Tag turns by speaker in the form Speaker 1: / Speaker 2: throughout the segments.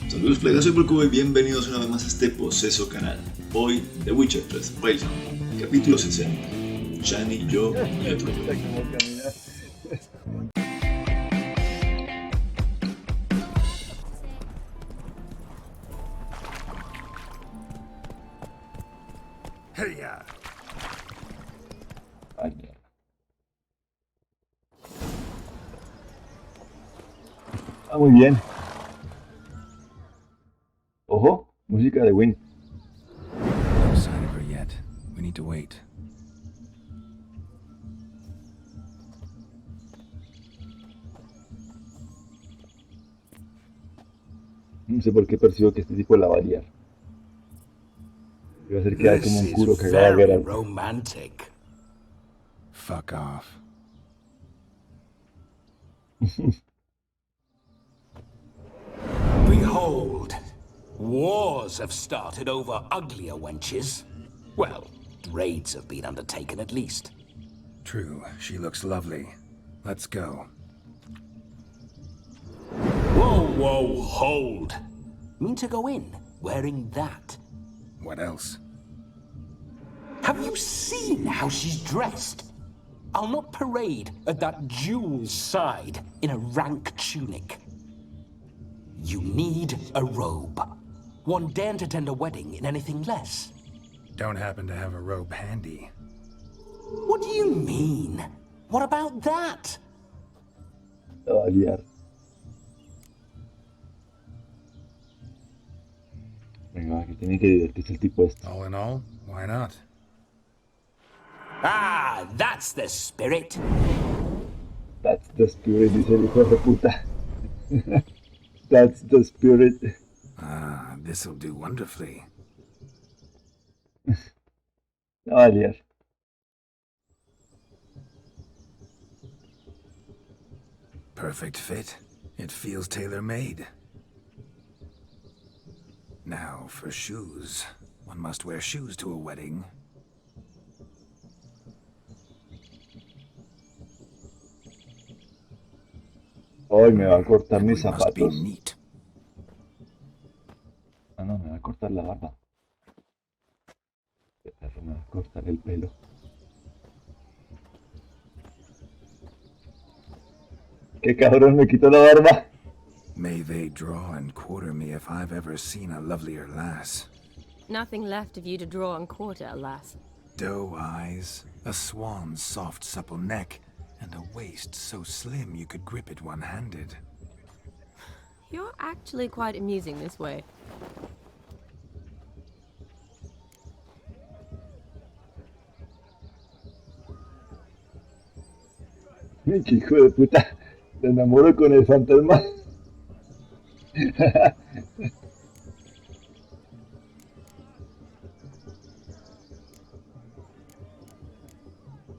Speaker 1: Saludos plegas, soy Volkova y bienvenidos una vez más a este poseso canal. Hoy, The Witcher 3, capítulo 60. Shani, yo y OTRO.
Speaker 2: Ah, muy bien. Ojo, música de Win.
Speaker 3: No sign of her yet. We need to wait.
Speaker 2: No sé por qué percibo que este tipo la va a liar. Iba a hacer quedar como un culo que haga Geralt.
Speaker 4: Romantic.
Speaker 3: Fuck off.
Speaker 4: Behold, wars have started over uglier wenches. Well, raids have been undertaken at least.
Speaker 3: True, she looks lovely. Let's go.
Speaker 4: Whoa, hold. Mean to go in wearing that?
Speaker 3: What else?
Speaker 4: Have you seen how she's dressed? I'll not parade at that jewel's side in a rank tunic. You need a robe. One daren't attend a wedding in anything less.
Speaker 3: Don't happen to have a robe handy.
Speaker 4: What do you mean? What about that?
Speaker 2: La va a liar. Venga, que tiene que divertirse el tipo este.
Speaker 3: All in all, why not?
Speaker 4: Ah, that's the spirit.
Speaker 2: That's the spirit, dice el hijo de puta. That's the spirit.
Speaker 3: Ah, this'll do wonderfully.
Speaker 2: La va a liar.
Speaker 3: Perfect fit. It feels tailor-made. Now for shoes. One must wear shoes to a wedding.
Speaker 2: Hoy me va a cortar mis
Speaker 3: We must be
Speaker 2: zapatos.
Speaker 3: neat.
Speaker 2: Ah, no, me va a cortar la barba. Qué perro, me va a cortar el pelo. Qué cabrón, me quitó la barba.
Speaker 3: May they draw and quarter me if I've ever seen a lovelier lass.
Speaker 5: Nothing left of you to draw and quarter, alas.
Speaker 3: Doe eyes, a swan's soft supple neck, and a waist so slim you could grip it one-handed.
Speaker 5: You're actually quite amusing this way.
Speaker 2: Qué hijo de puta. Te enamoro con el fantasma.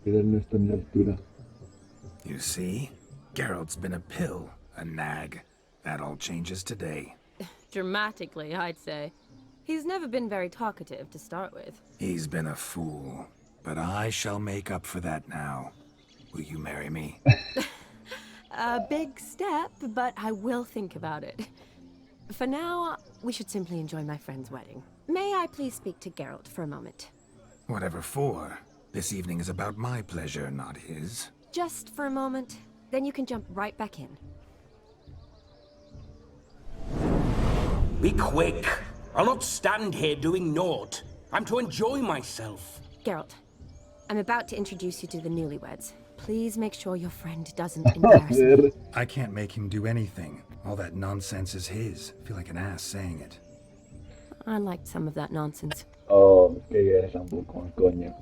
Speaker 2: Pero él no está a mi altura.
Speaker 3: You see? Geralt's been a pill, a nag. That all changes today.
Speaker 5: Dramatically, I'd say. He's never been very talkative to start with.
Speaker 3: He's been a fool, but I shall make up for that now. Will you marry me?
Speaker 5: A big step, but I will think about it. For now, we should simply enjoy my friend's wedding. May I please speak to Geralt for a moment?
Speaker 3: Whatever for. This evening is about my pleasure, not his.
Speaker 5: Just for a moment, then you can jump right back in.
Speaker 4: Be quick. I'll not stand here doing naught. I'm to enjoy myself.
Speaker 5: Geralt, I'm about to introduce you to the newlyweds. Please make sure your friend doesn't embarrass me.
Speaker 2: Joder.
Speaker 3: I can't make him do anything. All that nonsense is his. I feel like an ass saying it.
Speaker 5: I liked some of that nonsense.
Speaker 2: Oh, qué guerra, un poco, coño.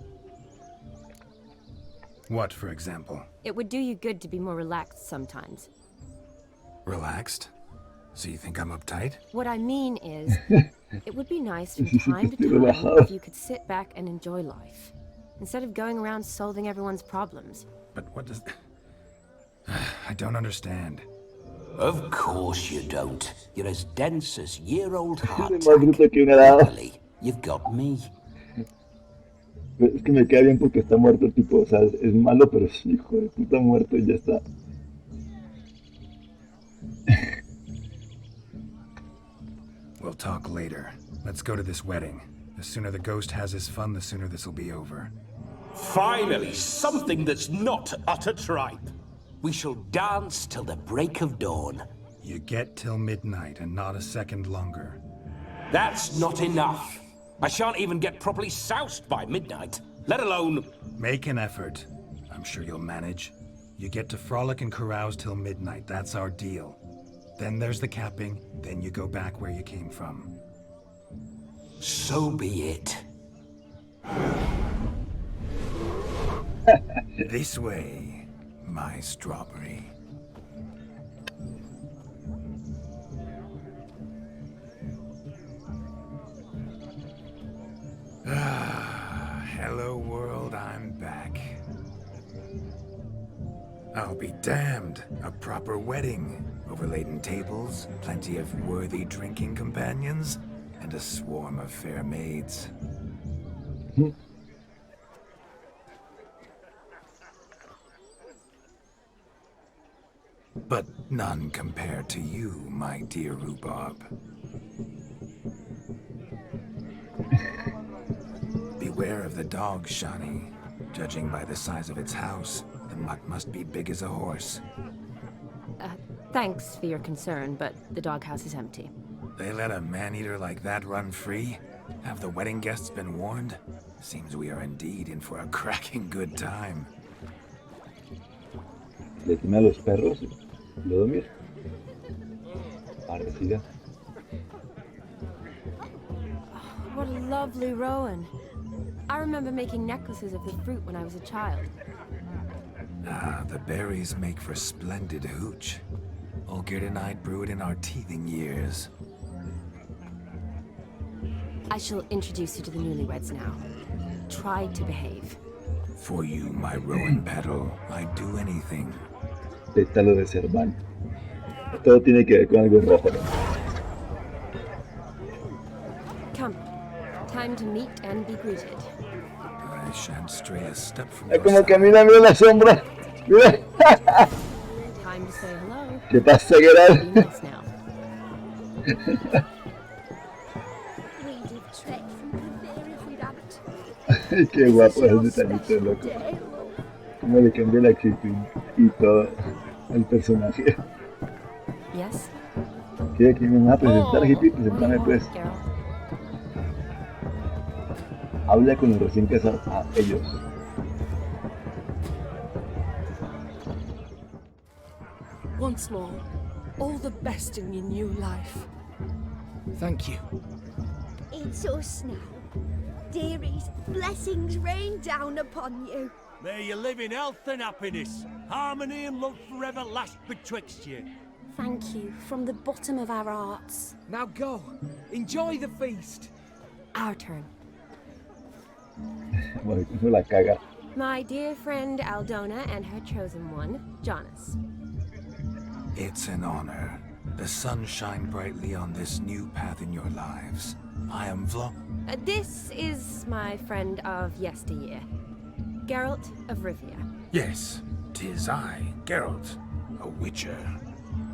Speaker 3: What, for example?
Speaker 5: It would do you good to be more relaxed sometimes.
Speaker 3: Relaxed? So you think I'm uptight?
Speaker 5: What I mean is, it would be nice from time to time if you could sit back and enjoy life, instead of going around solving everyone's problems.
Speaker 3: But what does... I don't understand.
Speaker 4: Of course you don't. You're as dense as year-old
Speaker 2: Más
Speaker 4: hardtack.
Speaker 2: bruto que un helado.
Speaker 4: Luckily, you've got me.
Speaker 2: Es que me queda bien porque está muerto el tipo. O sea, es malo, pero es hijo de puta muerto y ya está.
Speaker 3: We'll talk later. Let's go to this wedding. The sooner the ghost has his fun, the sooner this'll be over.
Speaker 4: Finally, something that's not utter tripe. We shall dance till the break of dawn.
Speaker 3: You get till midnight and not a second longer.
Speaker 4: That's not enough. I shan't even get properly soused by midnight, let alone...
Speaker 3: Make an effort. I'm sure you'll manage. You get to frolic and carouse till midnight, that's our deal. Then there's the capping, then you go back where you came from.
Speaker 4: So be it.
Speaker 3: This way, my strawberry. Hello world, I'm back. I'll be damned. A proper wedding. Overladen tables, plenty of worthy drinking companions, and a swarm of fair maids. But none compared to you, my dear rhubarb. Beware of the dog, Shani. Judging by the size of its house, the mutt must be big as a horse.
Speaker 5: Thanks for your concern, but the doghouse is empty.
Speaker 3: They let a man-eater like that run free? Have the wedding guests been warned? Seems we are indeed in for a cracking good time.
Speaker 2: Le teme a los perros. ¿Lodomir? Ahora siga.
Speaker 5: What a lovely rowan. I remember making necklaces of the fruit when I was a child.
Speaker 3: Ah, the berries make for splendid hooch. Olgerd and I brew it in our teething years.
Speaker 5: I shall introduce you to the newlyweds now. Try to behave.
Speaker 3: For you, my rowan petal, I'd do anything.
Speaker 2: Está lo de Serván. Todo tiene que ver con algo rojo, ¿no?
Speaker 5: Come. Time to meet and be greeted.
Speaker 3: I shan't stray a step from
Speaker 2: Es
Speaker 3: your
Speaker 2: como
Speaker 3: side.
Speaker 2: camina, mira la sombra. Mira.
Speaker 5: Time to say hello.
Speaker 2: ¿Qué pasa,
Speaker 5: Be
Speaker 2: Geralt?
Speaker 5: nice now.
Speaker 6: We'd have trekked from Campana if we'd had to.
Speaker 2: Qué guapo es el detallito, loco. Cómo le cambia la actitud y todo al personaje.
Speaker 5: Yes?
Speaker 2: ¿Qué? ¿Quién me va a presentar, hippie? Preséntame, pues.
Speaker 5: Geralt.
Speaker 2: Habla con los recién casados. Ah, ellos.
Speaker 7: Once more, all the best in your new life.
Speaker 8: Thank you.
Speaker 6: It's us now. Dearies, blessings rain down upon you.
Speaker 9: May you live in health and happiness. Harmony and love forever last betwixt you.
Speaker 6: Thank you from the bottom of our hearts.
Speaker 8: Now go. Enjoy the feast.
Speaker 5: Our turn.
Speaker 2: Bueno, eso la caga.
Speaker 5: My dear friend Aldona and her chosen one, Jonas.
Speaker 3: It's an honor. The sun shine brightly on this new path in your lives. I am
Speaker 5: This is my friend of yesteryear, Geralt of Rivia.
Speaker 3: Yes, 'tis I, Geralt, a witcher.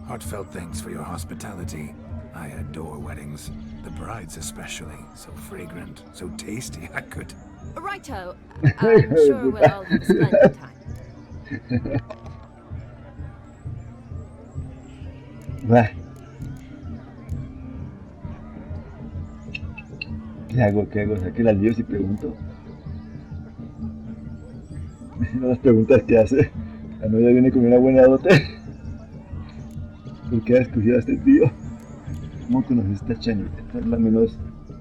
Speaker 3: Heartfelt thanks for your hospitality. I adore weddings. The brides especially. So fragrant, so tasty, I could...
Speaker 5: Righto. I'm sure we'll all have a splendid time.
Speaker 2: Bah. ¿Qué hago? ¿Qué hago? ¿Saqué la lío si pregunto? No las preguntas que hace. La novia viene con una buena dote. ¿Por qué has escogido a este tío? ¿Cómo conociste a Shani? Esta es la menos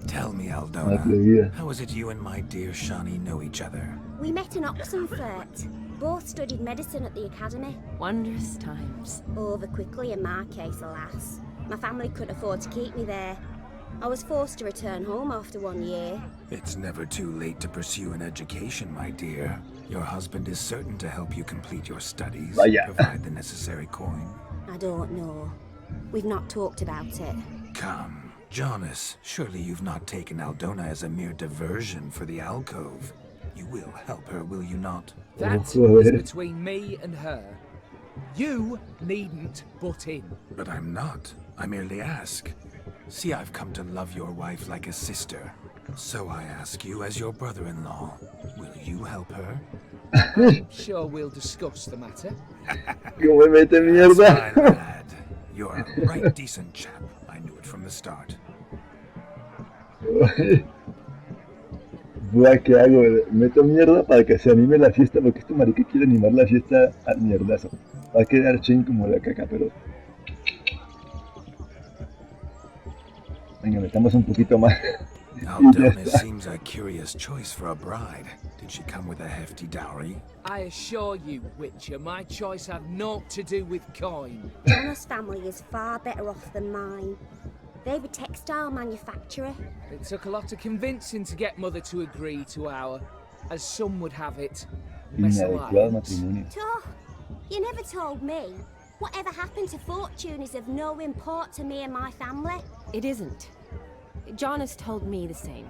Speaker 3: Tell me,
Speaker 2: atrevida.
Speaker 3: Aldona, how is it you and my dear Shani know each other?
Speaker 6: We met in Oxenfurt. Both studied medicine at the academy.
Speaker 5: Wondrous times.
Speaker 6: Over quickly in my case, alas. My family couldn't afford to keep me there. I was forced to return home after 1 year.
Speaker 3: It's never too late to pursue an education, my dear. Your husband is certain to help you complete your studies,
Speaker 2: Vaya.
Speaker 3: provide the necessary coin.
Speaker 6: I don't know. We've not talked about it.
Speaker 3: Come, Jonas, surely you've not taken Aldona as a mere diversion for the alcove. You will help her, will you not?
Speaker 8: That
Speaker 2: joder.
Speaker 8: is between me and her. You needn't butt in.
Speaker 3: But I'm not. I merely ask. See, I've come to love your wife like a sister. So I ask you, as your brother-in-law, will you help her?
Speaker 8: I'm sure we'll discuss the matter.
Speaker 2: ¿Cómo me mete
Speaker 3: That's
Speaker 2: mierda?
Speaker 3: my lad. You're a right decent chap. I knew it from the start.
Speaker 2: Buah, ¿qué hago? Meto mierda para que se anime la fiesta, porque este marica quiere animar la fiesta al mierdazo. Va a quedar Shane como la caca, pero... Venga, metamos un poquito más.
Speaker 3: Aldona seems a curious choice for a bride. Did she come with a hefty dowry?
Speaker 8: I assure you, Witcher, my choice had naught to do with coin.
Speaker 6: Jonas' family is far better off than mine. They're a textile manufacturer.
Speaker 8: It took a lot of convincing to get Mother to agree to our, as some would have it,
Speaker 2: Inadecuado
Speaker 8: mesalliance.
Speaker 2: matrimonio.
Speaker 6: Oh, you never told me. Whatever happened to fortune is of no import to me and my family.
Speaker 5: It isn't. Jonas told me the same.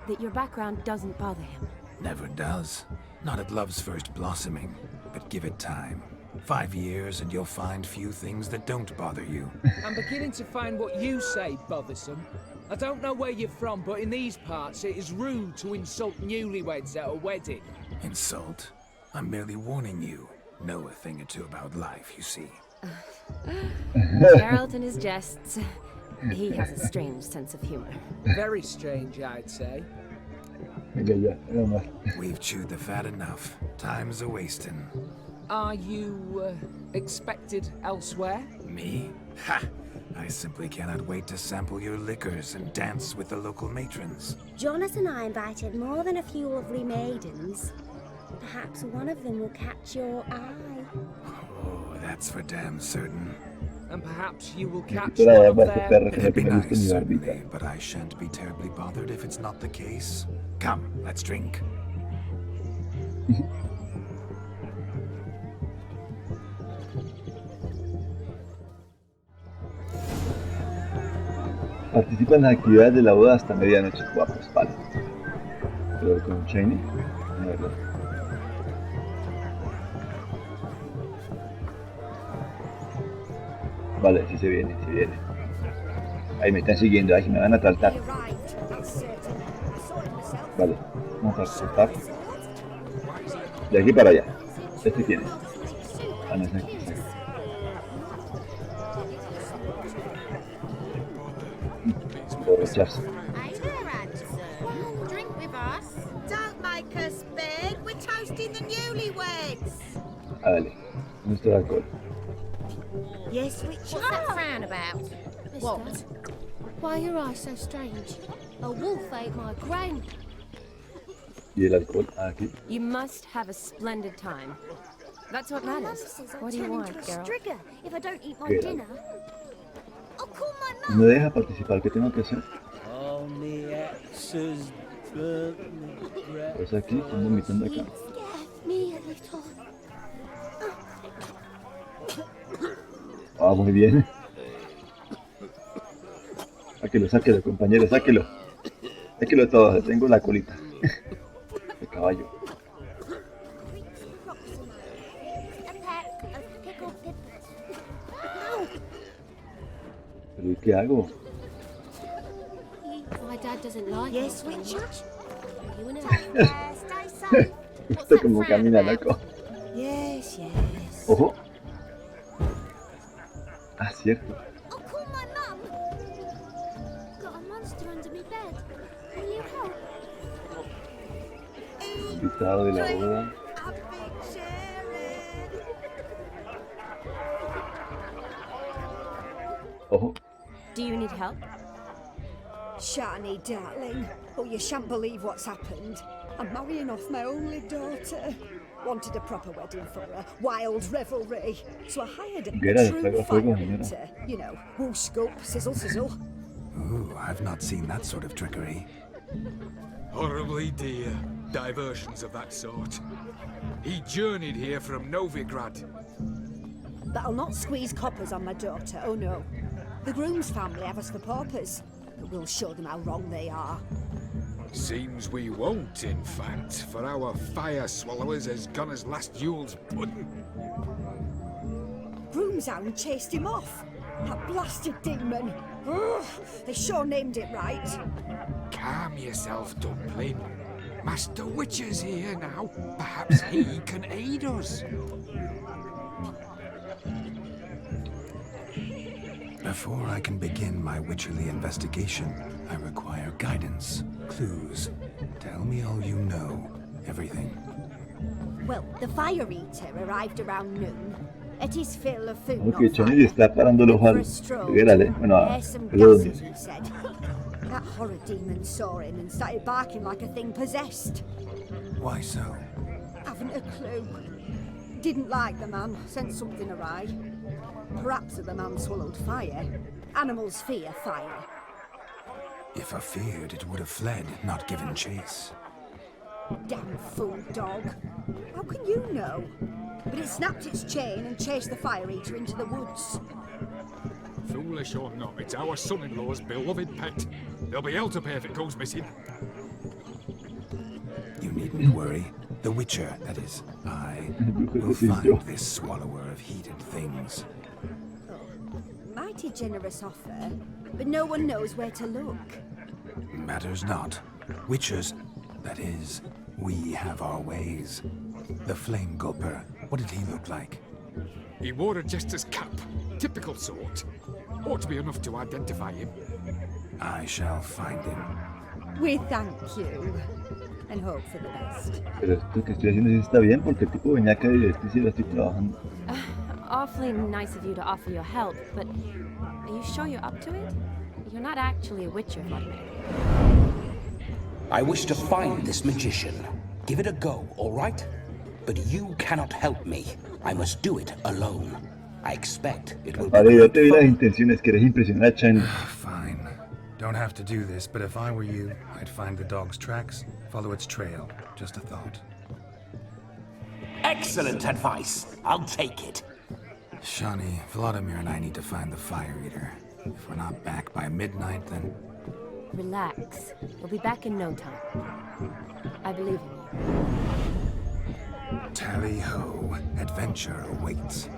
Speaker 5: That your background doesn't bother him.
Speaker 3: Never does. Not at love's first blossoming. But give it time. 5 years and you'll find few things that don't bother you.
Speaker 8: I'm beginning to find what you say bothersome. I don't know where you're from, but in these parts it is rude to insult newlyweds at a wedding.
Speaker 3: Insult? I'm merely warning you. Know a thing or two about life, you see.
Speaker 5: Geralt and his jests. He has a strange sense of humor.
Speaker 8: Very strange, I'd say.
Speaker 2: Venga ya, nada más.
Speaker 3: We've chewed the fat enough. Time's a-wasting.
Speaker 8: Are you expected elsewhere?
Speaker 3: Me? Ha! I simply cannot wait to sample your liquors and dance with the local matrons.
Speaker 6: Jonas and I invited more than a few lovely maidens. Perhaps one of them will catch your eye.
Speaker 3: Oh, that's for damn certain.
Speaker 8: And perhaps you will catch
Speaker 2: Quisiera
Speaker 8: one of
Speaker 2: dar este perro
Speaker 8: them.
Speaker 2: que
Speaker 3: It'd be
Speaker 2: me gusta
Speaker 3: nice,
Speaker 2: mi
Speaker 3: certainly,
Speaker 2: barbita.
Speaker 3: but I shan't be terribly bothered if it's not the case. Come, let's drink.
Speaker 2: Participa en las actividades de la boda hasta medianoche. Guapos, vale. Pero con Shani, la verdad. Vale, sí se viene, se viene. Ahí me están siguiendo, ahí me van a tratar. Vale, vamos a saltar. De aquí para allá. ¿Este quién es? Ah, no es aquí. Borracharse.
Speaker 10: Hey there, handsome. Drink with us. Don't make us beg. We're toasting the newlyweds.
Speaker 2: Ah, dale. Nuestro alcohol.
Speaker 10: Yes, Witcher.
Speaker 6: What's that frown about?
Speaker 7: What? Why are your eyes so strange?
Speaker 6: A wolf ate my grain.
Speaker 2: Y el alcohol, aquí.
Speaker 5: You must have a splendid time. That's what
Speaker 6: My mum
Speaker 5: matters.
Speaker 6: says I'll
Speaker 5: What do you
Speaker 6: turn
Speaker 5: want,
Speaker 6: into a
Speaker 5: Geralt?
Speaker 6: strigger if I don't eat my
Speaker 2: Geralt.
Speaker 6: dinner. I'll call my
Speaker 2: No
Speaker 6: mum.
Speaker 2: me deja participar, ¿qué tengo que hacer?
Speaker 9: All me exes burn breath.
Speaker 2: Pues aquí, están vomitando acá.
Speaker 6: Scared me a little.
Speaker 2: Ah, muy bien. Sáquelo, sáquelo, compañero, sáquelo. Sáquelo todo, tengo la colita. De caballo.
Speaker 6: A pack of pickled peppers.
Speaker 2: ¿Pero y qué hago?
Speaker 7: My dad doesn't like
Speaker 10: Yes,
Speaker 7: it very
Speaker 10: Witcher.
Speaker 7: much. You and
Speaker 6: Take care, stay safe.
Speaker 2: Me gusta como camina, loco.
Speaker 10: Yes, yes.
Speaker 2: Ojo. Ah, cierto.
Speaker 6: I'll call my mum. Got a monster under my bed. Will you help?
Speaker 2: Invitado de la boda.
Speaker 10: A big sherry.
Speaker 2: Ojo.
Speaker 5: Do you need help?
Speaker 10: Shani, darling. Oh, you shan't believe what's happened. I'm marrying off my only daughter. Wanted a proper wedding for her, wild revelry. So I hired a
Speaker 2: Geralt,
Speaker 10: true
Speaker 2: fuego,
Speaker 10: fire
Speaker 2: fuego, mira.
Speaker 10: eater. You know, whoosh, scoop, sizzle, sizzle.
Speaker 3: Ooh, I've not seen that sort of trickery.
Speaker 11: Horribly dear diversions of that sort. He journeyed here from Novigrad.
Speaker 10: But I'll not squeeze coppers on my daughter, oh no. The groom's family have us for paupers, but we'll show them how wrong they are.
Speaker 11: Seems we won't, in fact, for our fire swallowers has gone as last Yule's pudding.
Speaker 10: Groom's hound chased him off. That blasted demon. Ugh, they sure named it right.
Speaker 11: Calm yourself, Dumpling. Master Witcher's here now. Perhaps he can aid us.
Speaker 3: Before I can begin my witcherly investigation, I require guidance, clues. Tell me all you know. Everything.
Speaker 6: Well, the fire eater arrived around noon. At his fill of food
Speaker 2: Ok,
Speaker 6: on
Speaker 2: Shani
Speaker 6: fire.
Speaker 2: le está parando el ojo al Geralt, bueno, a
Speaker 6: There's some
Speaker 2: Geralt.
Speaker 6: gases, he said. That horror demon saw him and started barking like a thing possessed.
Speaker 3: Why so?
Speaker 10: Haven't a clue. Didn't like the man, sent something awry. Perhaps the man swallowed fire. Animals fear fire.
Speaker 3: If I feared, it would have fled, not given chase.
Speaker 10: Damn fool dog. How can you know? But it snapped its chain and chased the fire eater into the woods.
Speaker 11: Foolish or not, it's our son-in-law's beloved pet. There'll be hell to pay if it goes missing.
Speaker 3: You needn't worry. The Witcher, that is, I, will find this swallower of heated things.
Speaker 6: Mighty generous offer, but no one knows where to look.
Speaker 3: Matters not. Witchers, that is, we have our ways. The Flame Gulper, what did he look like?
Speaker 11: He wore a jester's cap. Typical sort. Ought to be enough to identify him.
Speaker 3: I shall find him.
Speaker 6: We thank you, and hope for the best.
Speaker 2: Pero esto que estoy haciendo sí está bien porque el tipo venía acá y este sí lo estoy trabajando.
Speaker 5: Awfully nice of you to offer your help, but are you sure you're up to it? You're not actually a witcher, Vladimir.
Speaker 4: I wish to find this magician. Give it a go, all right? But you cannot help me. I must do it alone. I expect it will be
Speaker 2: Vale, yo
Speaker 4: great
Speaker 2: te vi las
Speaker 4: fun.
Speaker 2: intenciones, querés impresionar a Shani.
Speaker 3: Fine. Don't have to do this, but if I were you, I'd find the dog's tracks, follow its trail. Just a thought.
Speaker 4: Excellent advice. I'll take it.
Speaker 3: Shani, Vladimir and I need to find the fire eater. If we're not back by midnight, then...
Speaker 5: Relax. We'll be back in no time. I believe in you.
Speaker 3: Tally-ho. Adventure awaits.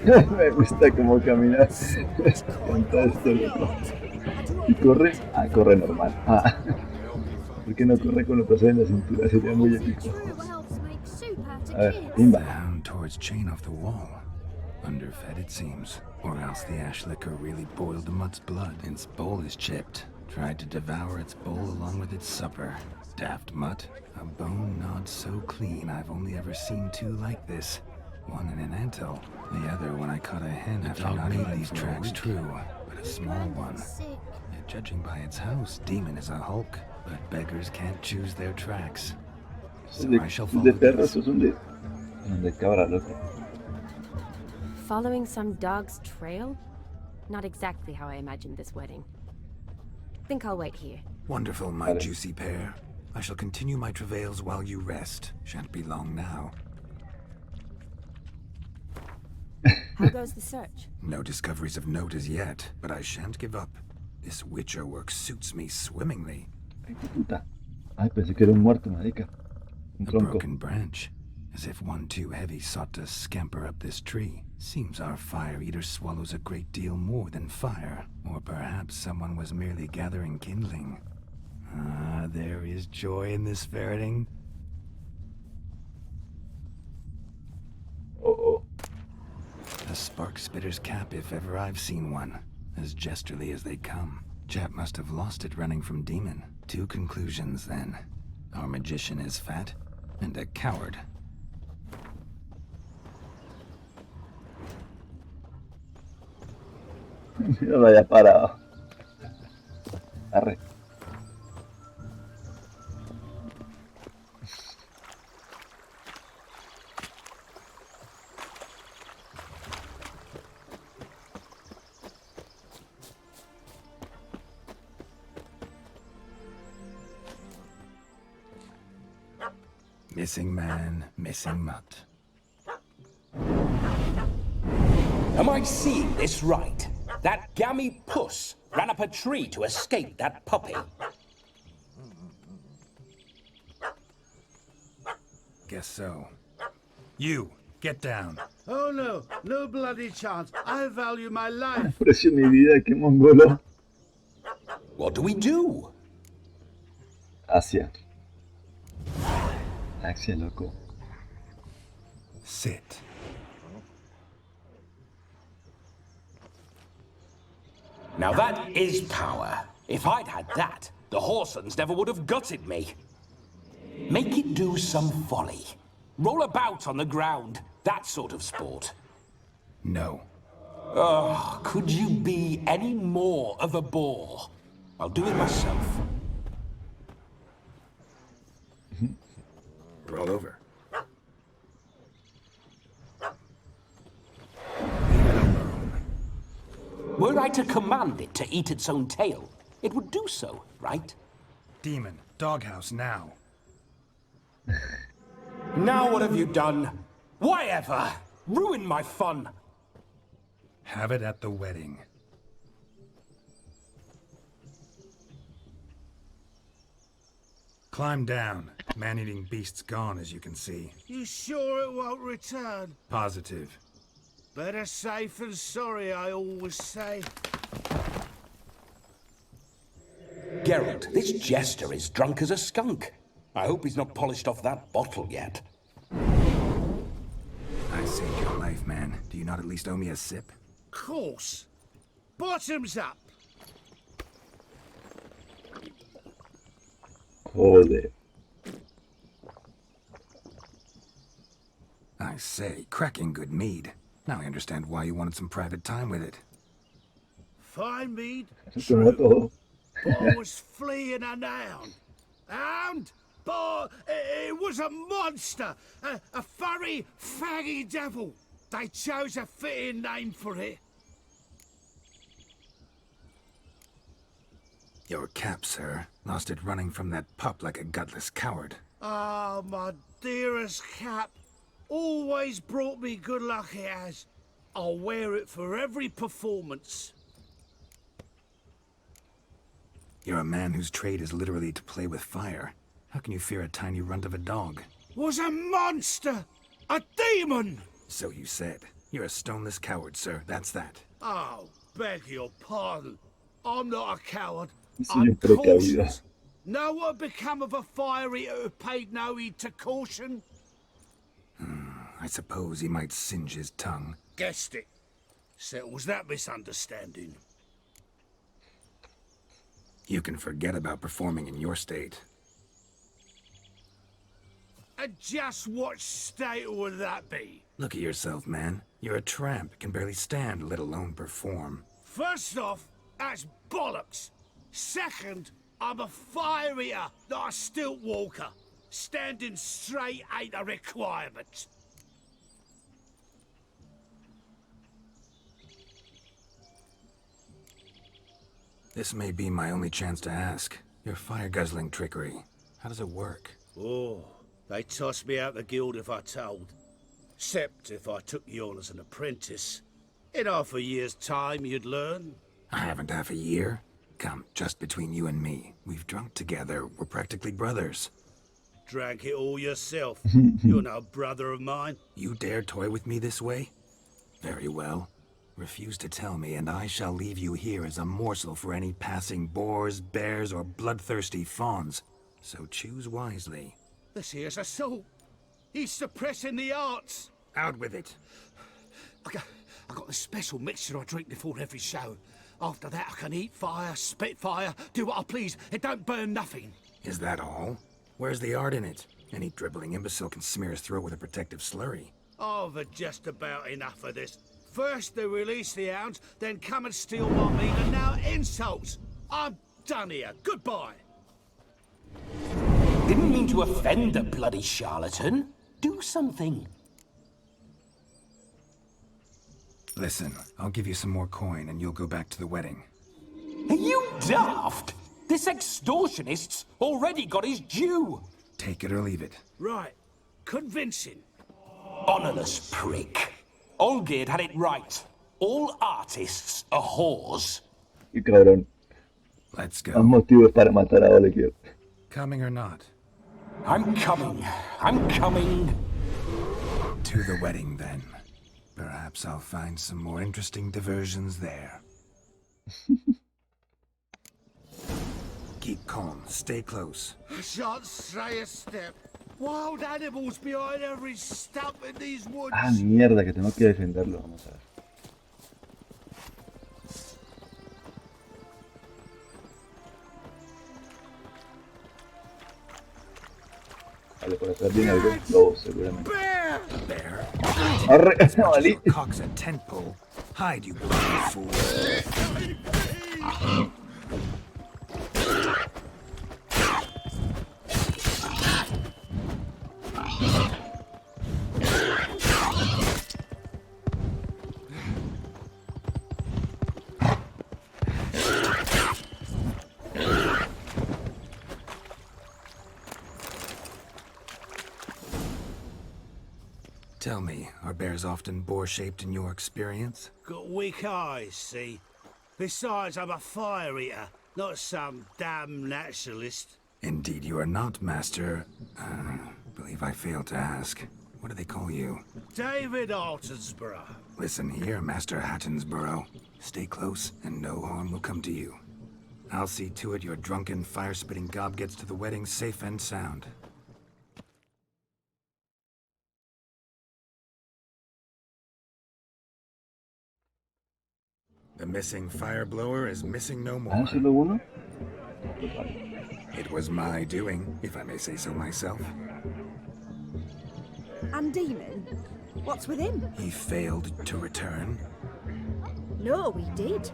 Speaker 2: Me gusta cómo camina. Canta esto loco. ¿Y corre? Ah, corre normal. Ah. ¿Por qué no corre con los brazos en la cintura? Sería muy épico. A ver, timba.
Speaker 3: Down towards chain off the wall. Underfed, it seems. Or else the ash liquor really boiled the mutt's blood. Its bowl is chipped. Tried to devour its bowl along with its supper. Daft mutt. A bone gnawed so clean I've only ever seen two like this. One in an anthill, the other when I caught a hen after not eating these tracks true, but a small one. And judging by its house, demon is a hulk, but beggars can't choose their tracks. So I shall follow
Speaker 2: De perros
Speaker 3: these.
Speaker 2: son de cabra, loco.
Speaker 5: Following some dog's trail? Not exactly how I imagined this wedding. Think I'll wait here.
Speaker 3: Wonderful, my juicy pair. I shall continue my travails while you rest. Shan't be long now.
Speaker 5: How goes the search?
Speaker 3: No discoveries of note as yet, but I shan't give up. This witcher work suits me swimmingly.
Speaker 2: Ay, qué puta. Ay, pensé que era un muerto, marica. Un
Speaker 3: A
Speaker 2: tronco.
Speaker 3: broken branch, as if one too heavy sought to scamper up this tree. Seems our fire eater swallows a great deal more than fire. Or perhaps someone was merely gathering kindling. Ah, there is joy in this ferreting.
Speaker 2: Oh,
Speaker 3: A spark spitter's cap if ever I've seen one. As gesterly as they come. Chap must have lost it running from demon. Two conclusions then. Our magician is fat, and a coward.
Speaker 2: no lo haya parado. Arre.
Speaker 3: Missing man, missing mutt.
Speaker 4: Am I seeing this right? That gammy puss ran up a tree to escape that puppy.
Speaker 3: Guess so. You, Get down.
Speaker 9: Oh no, no bloody chance. I value my life.
Speaker 2: Aprecio mi vida, qué mongolo.
Speaker 4: What do we do?
Speaker 2: Asia. Asia, loco.
Speaker 3: Sit.
Speaker 4: Now that is power. If I'd had that, the Horsons never would have gutted me. Make it do some folly. Roll about on the ground. That sort of sport.
Speaker 3: No.
Speaker 4: Oh, could you be any more of a bore? I'll do it myself.
Speaker 3: Roll over.
Speaker 4: Were I to command it to eat its own tail, it would do so, right?
Speaker 3: Demon, doghouse now.
Speaker 4: Now what have you done? Why ever? Ruin my fun.
Speaker 3: Have it at the wedding. Climb down. Man-eating beast's gone, as you can see.
Speaker 9: You sure it won't return?
Speaker 3: Positive.
Speaker 9: Better safe than sorry, I always say.
Speaker 4: Geralt, this jester is drunk as a skunk. I hope he's not polished off that bottle yet.
Speaker 3: I saved your life, man. Do you not at least owe me a sip?
Speaker 9: Course. Bottoms up.
Speaker 2: Joder.
Speaker 3: I say, cracking good mead. Now I understand why you wanted some private time with it.
Speaker 9: Fine mead.
Speaker 2: Tomó todo.
Speaker 9: But I was fleeing a hound. Hound? But it was a monster. A furry, faggy devil. They chose a fitting name for it.
Speaker 3: Your cap, sir. Lost it running from that pup like a gutless coward.
Speaker 9: Ah, my dearest cap. Always brought me good luck it has. I'll wear it for every performance.
Speaker 3: You're a man whose trade is literally to play with fire. How can you fear a tiny runt of a dog?
Speaker 9: Was a monster! A demon!
Speaker 3: So you said. You're a stoneless coward, sir. That's that.
Speaker 9: Oh, beg your pardon. I'm not a coward.
Speaker 2: Soy un
Speaker 9: I'm
Speaker 2: precavido.
Speaker 9: cautious. Know what become of a fire eater who paid no heed to caution?
Speaker 3: I suppose he might singe his tongue.
Speaker 9: Guessed it. Settles that misunderstanding.
Speaker 3: You can forget about performing in your state.
Speaker 9: And just what state would that be?
Speaker 3: Look at yourself, man. You're a tramp, can barely stand, let alone perform.
Speaker 9: First off, that's bollocks. Second, I'm a fire eater, not a stilt walker. Standing straight ain't a requirement.
Speaker 3: This may be my only chance to ask. Your fire-guzzling trickery, how does it work?
Speaker 9: Oh, they tossed me out the guild if I told. Except if I took you on as an apprentice. In half a year's time, you'd learn.
Speaker 3: I haven't half a year. Come, just between you and me. We've drunk together. We're practically brothers.
Speaker 9: Drank it all yourself. You're no brother of mine.
Speaker 3: You dare toy with me this way? Very well. Refuse to tell me, and I shall leave you here as a morsel for any passing boars, bears, or bloodthirsty fawns. So choose wisely.
Speaker 9: This here's assault. He's suppressing the arts.
Speaker 3: Out with it.
Speaker 9: I got this special mixture I drink before every show. After that, I can eat fire, spit fire, do what I please. It don't burn nothing.
Speaker 3: Is that all? Where's the art in it? Any dribbling imbecile can smear his throat with a protective slurry.
Speaker 9: I've had just about enough of this. First they release the hounds, then come and steal my meat, and now insults. I'm done here. Goodbye.
Speaker 4: Didn't mean to offend the bloody charlatan. Do something.
Speaker 3: Listen, I'll give you some more coin and you'll go back to the wedding.
Speaker 4: Are you daft? This extortionist's already got his due.
Speaker 3: Take it or leave it.
Speaker 9: Right. Convincing.
Speaker 4: Honorless prick. Olgerd had it right. All artists are whores.
Speaker 2: Y cabrón.
Speaker 3: Let's
Speaker 2: Más
Speaker 3: go.
Speaker 2: motivos para matar a Olviden.
Speaker 3: Coming or not?
Speaker 4: I'm coming. I'm coming.
Speaker 3: to the wedding then. Perhaps I'll find some more interesting diversions there. Keep calm, stay close.
Speaker 9: I shan't stray a step. Wild animals behind every stump in these woods.
Speaker 2: Ah, mierda, que tengo que defenderlo. Vamos a ver. Vale, por atrás viene algo. Lobo, seguramente. Arre, valí.
Speaker 3: Cock's a tent pole. Hide, you bloody fool. Tell me, are bears often boar-shaped in your experience?
Speaker 9: Got weak eyes, see? Besides, I'm a fire eater, not some damn naturalist.
Speaker 3: Indeed you are not, Master. Believe I failed to ask. What do they call you?
Speaker 9: David Altonsborough.
Speaker 3: Listen here, Master Hattonsborough. Stay close, and no harm will come to you. I'll see to it your drunken, fire-spitting gob gets to the wedding safe and sound. The missing fire blower is missing no more.
Speaker 2: ¿Solo uno?
Speaker 3: It was my doing, if I may say so myself.
Speaker 10: And Demon? What's with him?
Speaker 3: He failed to return.
Speaker 10: No, he did.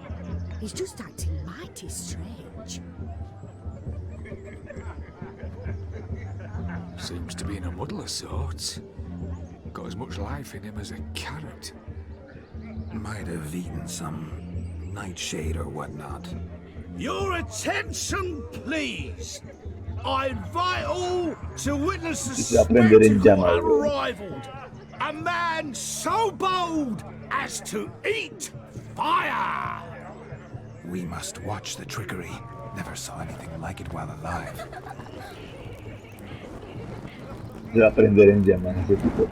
Speaker 10: He's just acting mighty strange.
Speaker 11: Seems to be in a muddle of sorts. Got as much life in him as a carrot.
Speaker 3: Might have eaten some nightshade or whatnot.
Speaker 9: Your attention, please. I invite all to witness the spectacle unrivaled. A man so bold as to eat fire.
Speaker 3: We must watch the trickery. Never saw anything like it while alive.
Speaker 2: Se va a prender en llamas ese tipo.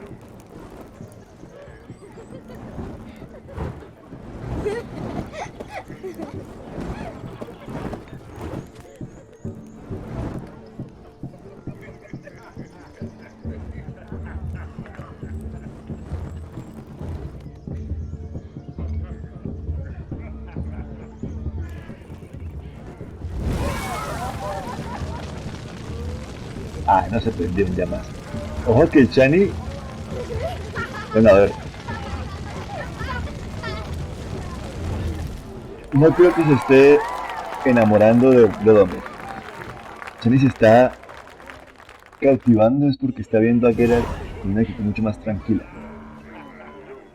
Speaker 2: Ah, no se prendió en llamas. Ojo que el Shani... Bueno, a ver. No creo que se esté enamorando de hombres. Shani se está cautivando es porque está viendo a Geralt con una actitud mucho más tranquila.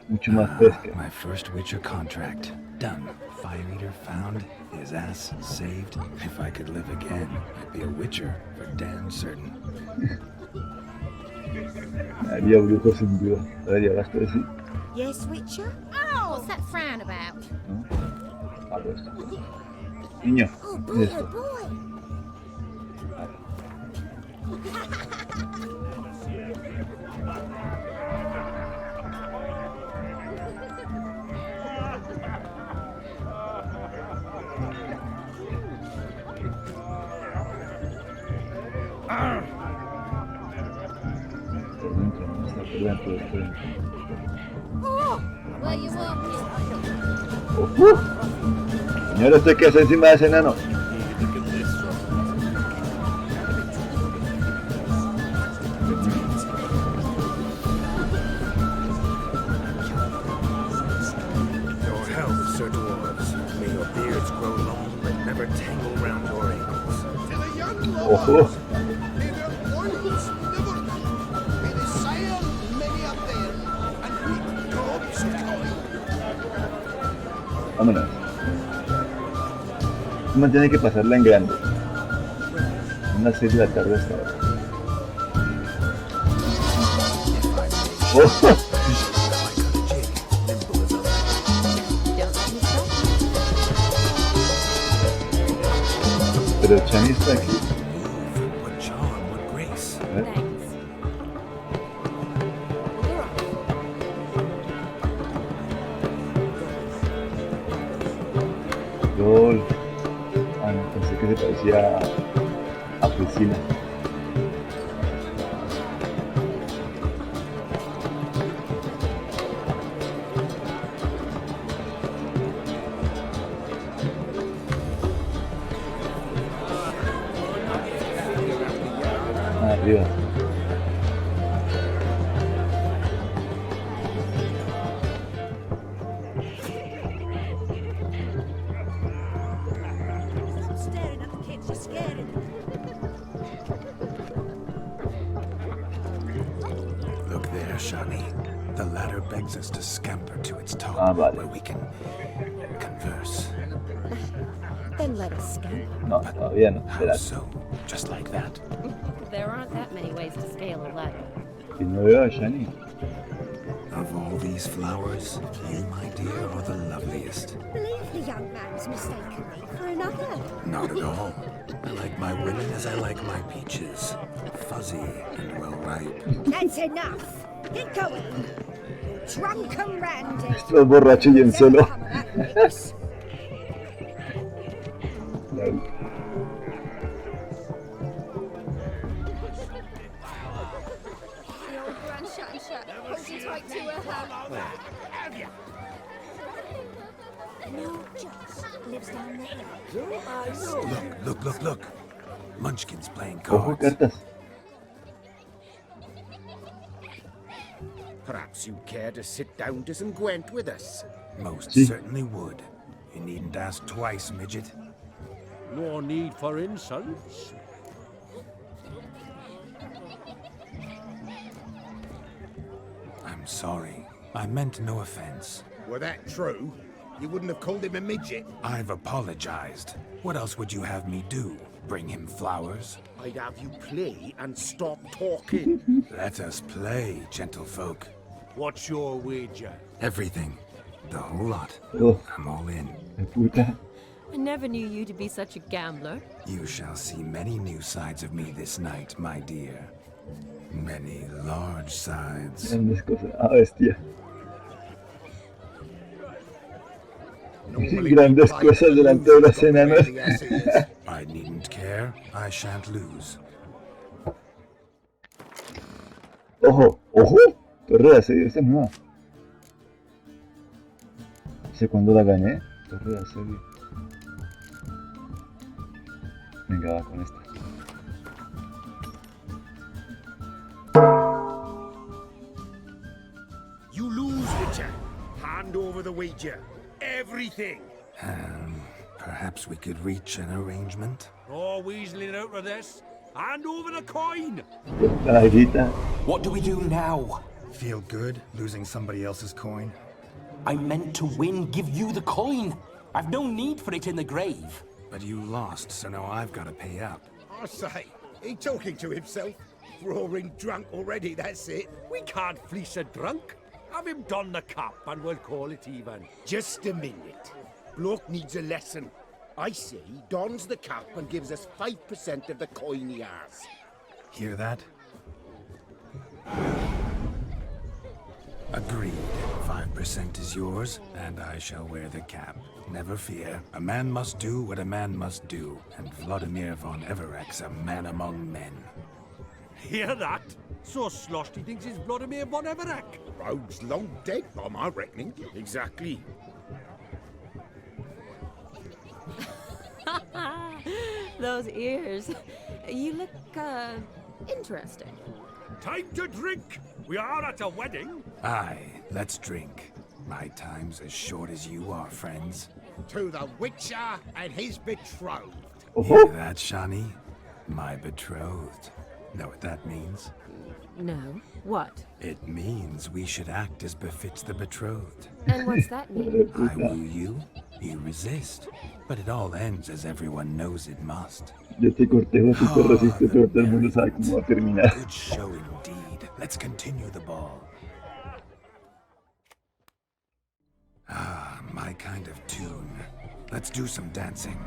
Speaker 2: Mucho más fresca.
Speaker 3: My first Witcher contract. Done. Fire eater found. His ass saved. If I could live again, I'd be a Witcher for damn certain.
Speaker 2: Haría brujo sin duda. A ver, ¿y ahora estoy así?
Speaker 6: Yes, Witcher? Oh! What's that frown about?
Speaker 2: ¿No? Hago esto. Niño,
Speaker 6: Oh,
Speaker 2: ¿qué
Speaker 6: boy,
Speaker 2: es esto?
Speaker 6: oh, boy.
Speaker 2: Por dentro, no está por dentro, está por dentro.
Speaker 6: Oh, where you walking?
Speaker 2: Señor, ¿usted qué hace encima de ese enano?
Speaker 3: Your health, Sir Dwarves. May your beards grow long, but never tangle round your ankles.
Speaker 2: Ojo. Vámonos. Uno tiene que pasarla en grande. Una 6 de la tarde hasta ahora. ¡Oh! Pero Shani está aquí. A ver. LOL. Ah, no, pensé que se parecía a Priscila. Ah, arriba.
Speaker 3: Look there, Shani. The ladder begs us to scamper to its top,
Speaker 2: vale.
Speaker 3: where we can converse.
Speaker 5: Then let us scamper.
Speaker 2: No, todavía no.
Speaker 3: How
Speaker 2: Espera.
Speaker 3: so? Just like that?
Speaker 5: There aren't that many ways to scale a ladder.
Speaker 2: Y no veo a Shani.
Speaker 3: Of all these flowers, you, my dear, are the loveliest.
Speaker 10: Believe the young man's mistaken me for another.
Speaker 3: Not at all. I like my women as I like my peaches. Fuzzy and well ripe.
Speaker 10: That's enough. Get going. Drunken Randy.
Speaker 2: Esto es borracho y en solo. Lol.
Speaker 10: The old Grand Shansha, holding tight to her hand. No, just lives down there.
Speaker 3: Look. Munchkin's playing
Speaker 2: Ojo,
Speaker 3: cards.
Speaker 2: cartas.
Speaker 9: Perhaps you'd care to sit down to some Gwent with us.
Speaker 3: Most
Speaker 2: Sí.
Speaker 3: certainly would. You needn't ask twice, midget.
Speaker 12: No need for insults.
Speaker 3: I'm sorry. I meant no offense.
Speaker 9: Were that true, you wouldn't have called him a midget.
Speaker 3: I've apologized. What else would you have me do? Bring him flowers?
Speaker 9: I'd have you play and stop talking.
Speaker 3: Let us play, gentlefolk.
Speaker 12: What's your wager?
Speaker 3: Everything. The whole lot.
Speaker 2: Oh,
Speaker 3: I'm all in.
Speaker 2: de puta.
Speaker 5: I never knew you to be such a gambler.
Speaker 3: You shall see many new sides of me this night, my dear. Many large sides.
Speaker 2: Grandes cosas. Ah, bestia. Grandes cosas delante de los enanos.
Speaker 3: I needn't care. I shan't lose.
Speaker 2: Ojo, ojo. Torre de asedio, esta es nueva. No sé cuándo la gané. Torre de asedio. Venga, va con esta.
Speaker 9: You lose, Witcher. Hand over the wager. Everything.
Speaker 3: Perhaps we could reach an arrangement?
Speaker 12: No weaseling out of this. Hand over the coin.
Speaker 2: La grita.
Speaker 4: What do we do now?
Speaker 3: Feel good losing somebody else's coin?
Speaker 4: I meant to win, give you the coin. I've no need for it in the grave.
Speaker 3: But you lost, so now I've got to pay up.
Speaker 9: I say, he talking to himself. Roaring drunk already, that's it.
Speaker 12: We can't fleece a drunk. Have him don the cap and we'll call it even.
Speaker 9: Just a minute. Bloke needs a lesson. I say he dons the cap and gives us 5% of the coin he has.
Speaker 3: Hear that? Agreed. 5% is yours, and I shall wear the cap. Never fear. A man must do what a man must do, and Vladimir von Everek's a man among men.
Speaker 12: Hear that? So sloshed he thinks he's Vladimir von Everek.
Speaker 9: Rogue's long dead, by my reckoning. Exactly.
Speaker 5: Those ears. You look, interesting.
Speaker 12: Time to drink. We are at a wedding.
Speaker 3: Aye, let's drink. My time's as short as you are, friends.
Speaker 9: To the Witcher and his betrothed.
Speaker 3: Hear that, Shani? My betrothed. Know what that means?
Speaker 5: No. What?
Speaker 3: It means we should act as befits the betrothed.
Speaker 5: And what's that mean?
Speaker 3: I woo you, you resist. But it all ends as everyone knows it must.
Speaker 2: Yo te cortejo, tú te resistes, pero todo el mundo sabe cómo va a terminar.
Speaker 3: Good show indeed. Let's continue the ball. Ah, my kind of tune. Let's do some dancing.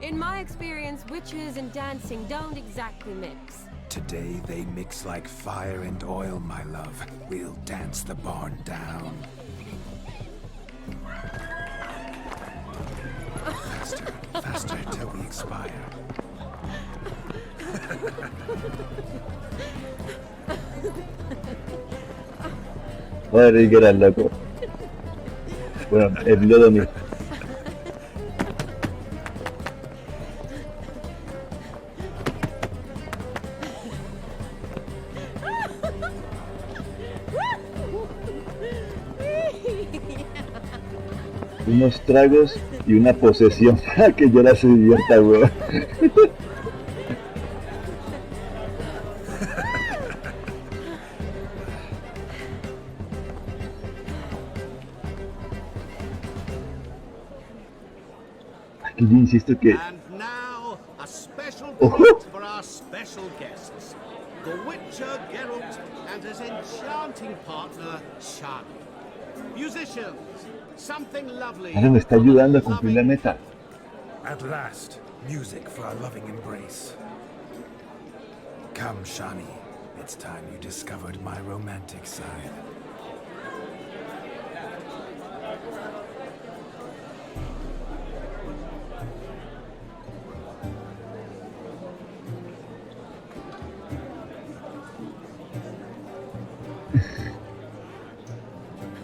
Speaker 5: In my experience, witches and dancing don't exactly mix.
Speaker 3: Today they mix like fire and oil, my love. We'll dance the barn down.
Speaker 2: Joder, Geralt, loco. Bueno, el Vladimir. Unos tragos y una posesión para que yo la se divierta, weón. Aquí yo insisto que...
Speaker 9: And now, a special
Speaker 2: Ojo.
Speaker 9: treat for our special guests. The Witcher Geralt and his enchanting partner, Shani. Musicians, something lovely.
Speaker 2: Ahora me está ayudando a cumplir la meta.
Speaker 3: At last, music for our loving embrace. Come, Shani. It's time you discovered my romantic side.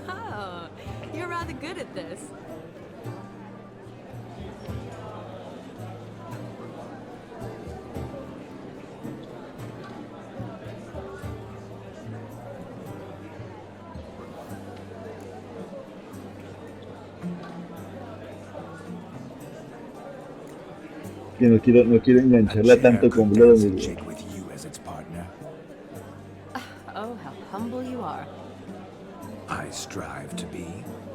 Speaker 5: Oh, you're rather good at this.
Speaker 2: Que no quiero engancharla tanto con Vladimir.
Speaker 3: With you as its partner.
Speaker 5: Oh, how humble you are.
Speaker 3: I strive to be,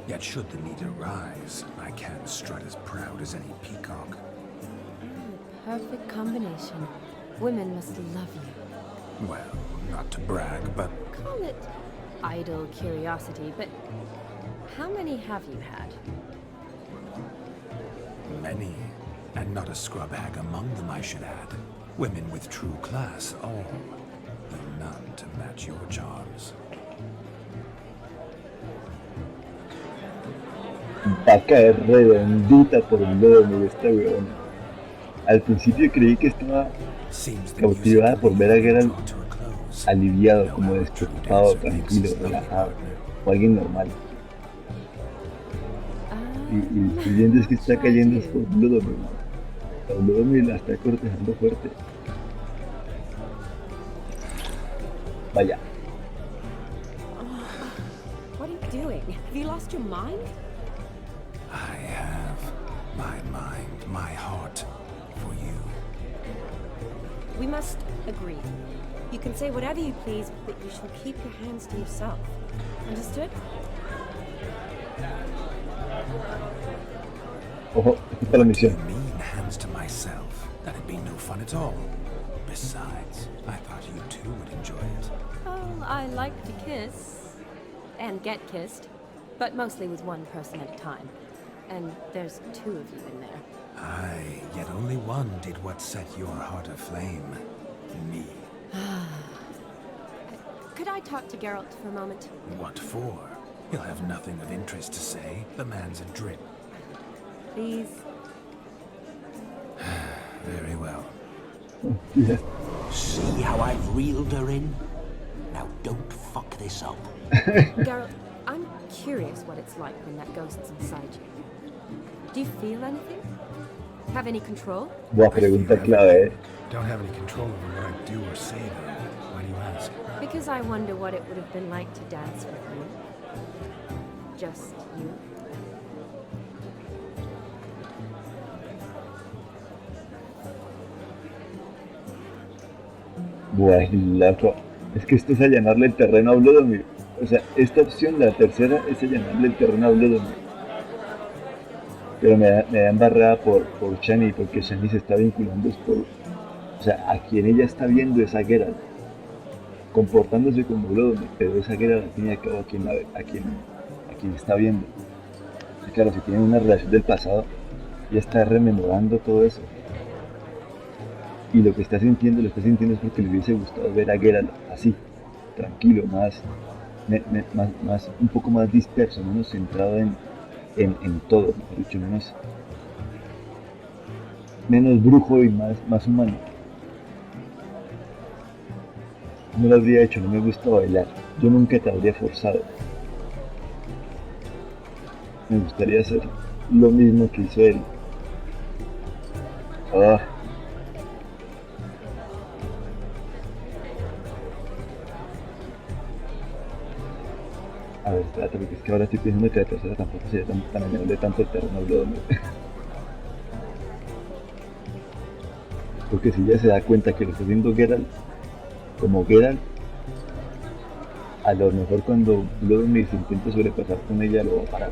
Speaker 3: yet should the need arise, I can strut as proud as any peacock.
Speaker 5: Perfect combination. Women must love you.
Speaker 3: Well, not to brag, but
Speaker 5: Call it idle curiosity, but how many have you had?
Speaker 3: many, and not a scrub hag among them, I should add. Women with true class, all, though none to match your charms.
Speaker 2: Va a caer redondita por el Vladimir esta weona. Al principio creí que estaba cautivada por ver a Geralt aliviado, como despreocupado, tranquilo, relajado, o alguien normal. Y viendo es que está cayendo por Vladimir. Vladimir la está cortejando fuerte. Vaya.
Speaker 5: What are you doing? Have you lost your mind?
Speaker 3: I have my mind, my heart for you.
Speaker 5: We must agree. You can say whatever you please, but you shall keep your hands to yourself. Understood?
Speaker 2: Ojo, aquí está la misión.
Speaker 3: What do you mean, hands to myself? That'd be no fun at all. Besides, I thought you too would enjoy it.
Speaker 5: Oh, I like to kiss. And get kissed. But mostly with one person at a time. And there's two of you in there.
Speaker 3: Aye, yet only one did what set your heart aflame. Me.
Speaker 5: Could I talk to Geralt for a moment?
Speaker 3: What for? He'll have nothing of interest to say. The man's adrift.
Speaker 5: Please.
Speaker 3: Very well.
Speaker 2: Yeah.
Speaker 4: See how I've reeled her in? Now don't fuck this up.
Speaker 5: Geralt, I'm curious what it's like when that ghost's inside you. Do you feel anything? Have any control?
Speaker 2: Buah, pregunta clave,
Speaker 3: Don't have any control over what I do or say, though. Why do you ask?
Speaker 5: Because I wonder what it would have been like to dance with you. Just you.
Speaker 2: Buah, loco. Es que esto es allanarle el terreno a Vladimir. O sea, esta opción, la tercera, es allanarle el terreno a Vladimir. Pero me da embarrada por Shani, porque Shani se está vinculando es por... O sea, a quien ella está viendo es a Geralt, comportándose como Vladimir, pero es a Geralt al fin y al cabo a quien está viendo. Y claro, si tienen una relación del pasado, ella está rememorando todo eso. Y lo que está sintiendo es porque le hubiese gustado ver a Geralt así, tranquilo, un poco más disperso, menos centrado en todo, mejor dicho, menos brujo y más humano. No lo habría hecho, no me gusta bailar. Yo nunca te habría forzado. Me gustaría hacer lo mismo que hizo él. Ah. A ver, espérate, porque es que ahora estoy pensando que la tercera tampoco sería tan amenable tanto el terreno de hombre. Porque si ya se da cuenta que lo está haciendo Geralt, como Geralt, a lo mejor cuando Vladimir se intente sobrepasar con ella lo va a parar.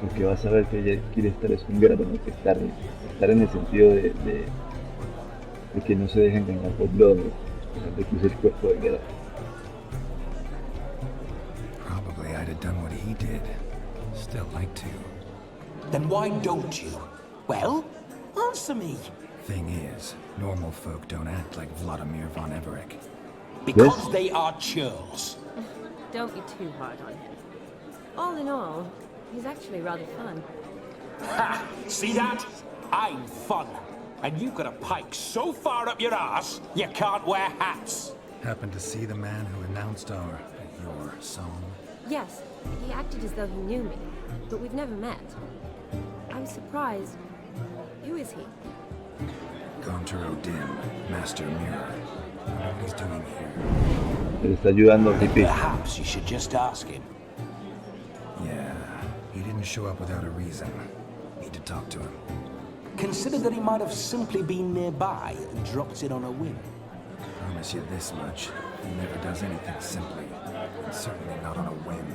Speaker 2: Porque va a saber que ella quiere estar es con Geralt, no que estar en el sentido de que no se dejen engañar por Vladimir, de que use el cuerpo de Geralt.
Speaker 3: Probably I'd have done what he did. Still like to.
Speaker 4: Then why don't you? Well, answer me.
Speaker 3: Thing is, normal folk don't act like Vladimir von Everett.
Speaker 4: Because
Speaker 2: Yes.
Speaker 4: they are churls.
Speaker 5: Don't be too hard on him. All in all, he's actually rather fun.
Speaker 4: Ha! See that? I'm fun. And you've got a pike so far up your ass, you can't wear hats.
Speaker 3: Happened to see the man who announced your song?
Speaker 5: Yes, he acted as though he knew me, but we've never met. I was surprised. Who is he?
Speaker 3: OTRO Dim, Master Mirror. I wonder what he's doing here.
Speaker 2: Le está ayudando a Pipi.
Speaker 4: Perhaps you should just ask him.
Speaker 3: Yeah, he didn't show up without a reason. Need to talk to him.
Speaker 4: Consider that he might have simply been nearby and dropped in on a whim.
Speaker 3: Promise you this much. He never does anything simply. And certainly not on a whim.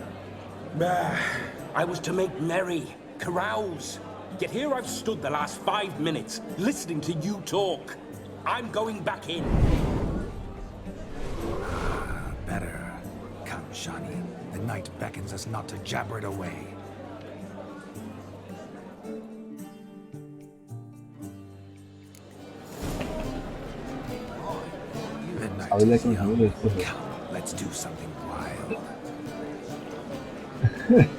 Speaker 4: I was to make merry, carouse. Yet here I've stood the last 5 minutes, listening to you talk. I'm going back in.
Speaker 3: Better. Come, Shani. The night beckons us not to jabber it away. The night
Speaker 2: Habla
Speaker 3: is
Speaker 2: con
Speaker 3: young.
Speaker 2: uno de estos.
Speaker 3: Come, let's do something wild.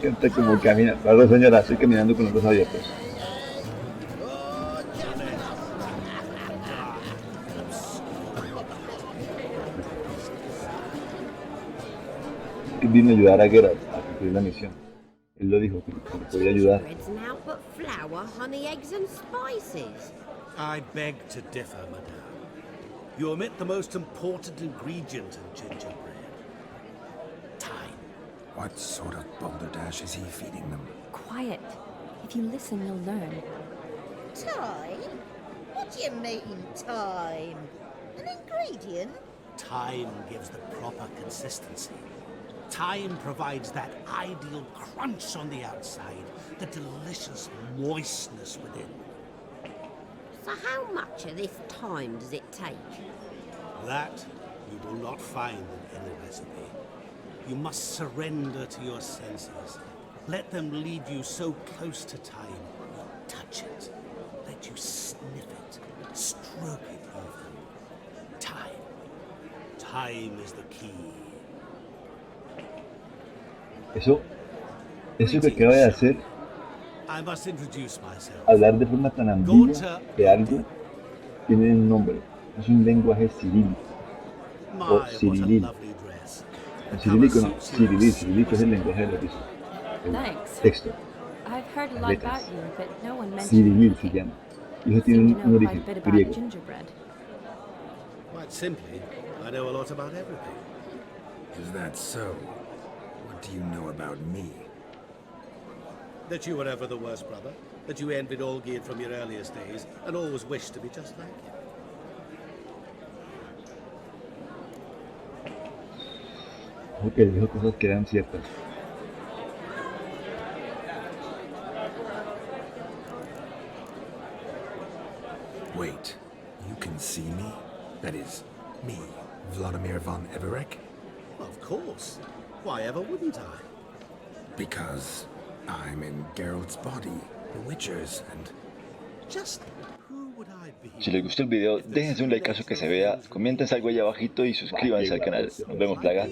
Speaker 2: Canta como camina. Perdón, señora, estoy caminando con los ojos abiertos. Vino a ayudar a Geralt a cumplir la misión. Él lo dijo, que le podía ayudar.
Speaker 13: Bread's now but flour, honey, eggs and spices.
Speaker 12: I beg to differ, madame. You omit the most important ingredient in gingerbread. Time.
Speaker 3: What sort of balderdash is he feeding them?
Speaker 5: Quiet. If you listen, you'll learn.
Speaker 13: Time? What do you mean, time? An ingredient?
Speaker 12: Time gives the proper consistency. Time provides that ideal crunch on the outside, the delicious moistness within.
Speaker 13: So how much of this time does it take?
Speaker 12: That you will not find in any recipe. You must surrender to your senses. Let them lead you so close to time. Touch it. Let you sniff it. Stroke it even. Time. Time is the key.
Speaker 2: Eso que acaba de hacer,
Speaker 12: I must introduce myself.
Speaker 2: hablar de forma tan ambigua de algo, tiene un nombre. Es un lenguaje cirílico. O cirilil. El cirílico no, cirílico es el lenguaje de los
Speaker 5: Thanks.
Speaker 2: texto.
Speaker 5: I've heard a
Speaker 2: Las
Speaker 5: lot
Speaker 2: letras.
Speaker 5: about you, but no one mentioned
Speaker 2: Cirilil se llama. Y eso tiene
Speaker 5: Seem to
Speaker 2: un
Speaker 5: know quite a
Speaker 2: origen
Speaker 5: bit about
Speaker 2: griego.
Speaker 5: gingerbread.
Speaker 12: Quite simply, I know a lot about everything.
Speaker 3: Is that so? What do you know about me?
Speaker 12: That you were ever the worst brother, that you envied Olgierd from your earliest days, and always wished to be just like him.
Speaker 2: Ojo que dijo cosas que eran ciertas.
Speaker 3: Wait, you can see me? That is, me, Vladimir von Everett?
Speaker 12: Of course. Why ever wouldn't I?
Speaker 3: Because I'm in Geralt's body, the Witcher's, and...
Speaker 12: Just who would I be?
Speaker 1: Si les gustó el video, déjense un likeazo que se vea, comenten algo ahí abajito y suscríbanse al canal. Nos vemos, plaga.